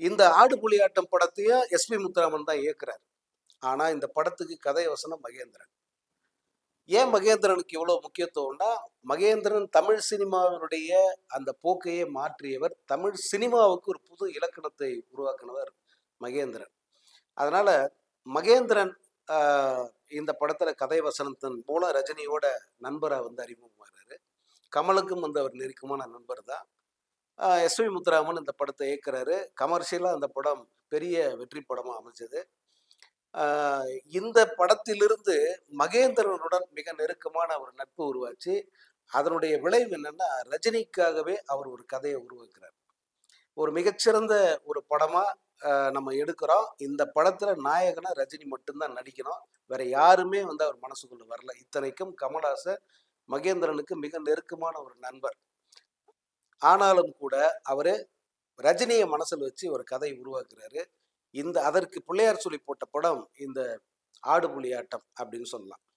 இந்த ஆடு புலி ஆட்டம் படத்தையும் எஸ்பி முத்துராமன் தான் இயக்குறாரு. ஆனா இந்த படத்துக்கு கதை வசனம் மகேந்திரன். ஏன் மகேந்திரனுக்கு இவ்வளவு முக்கியத்துவம்னா, மகேந்திரன் தமிழ் சினிமாவினுடைய அந்த போக்கையே மாற்றியவர். தமிழ் சினிமாவுக்கு ஒரு புது இலக்கணத்தை உருவாக்கினவர் மகேந்திரன். அதனால மகேந்திரன் ஆ, இந்த படத்துல கதை வசனத்தின் மூலம் ரஜினியோட நண்பரா வந்து அறிமுகமாகிறாரு. கமலுக்கும் வந்து அவர் நெருக்கமான நண்பர் தான். எஸ்வி முத்துராமன் இந்த படத்தை இயக்குறாரு. கமர்ஷியலா அந்த படம் பெரிய வெற்றி படமா அமைஞ்சது. ஆ, இந்த படத்திலிருந்து மகேந்திரனுடன் மிக நெருக்கமான ஒரு நட்பு உருவாச்சு. அதனுடைய விளைவு என்னன்னா, ரஜினிக்காகவே அவர் ஒரு கதையை உருவாக்குறார். ஒரு மிகச்சிறந்த ஒரு படமா நம்ம எடுக்கிறோம். இந்த படத்துல நாயகனா ரஜினி மட்டும் தான் நடிக்கணும். வேற யாருமே வந்து அவர் மனசுக்குள்ள வரல. இத்தனைக்கும் கமலஹாசன் மகேந்திரனுக்கு மிக நெருக்கமான ஒரு நண்பர். ஆனாலும் கூட அவரு ரஜினியை மனசுல வச்சு ஒரு கதை உருவாக்குறாரு. அதற்கு பிள்ளையார் சொல்லி போட்ட படம் இந்த ஆடு புலி ஆட்டம் அப்படின்னு சொல்லலாம்.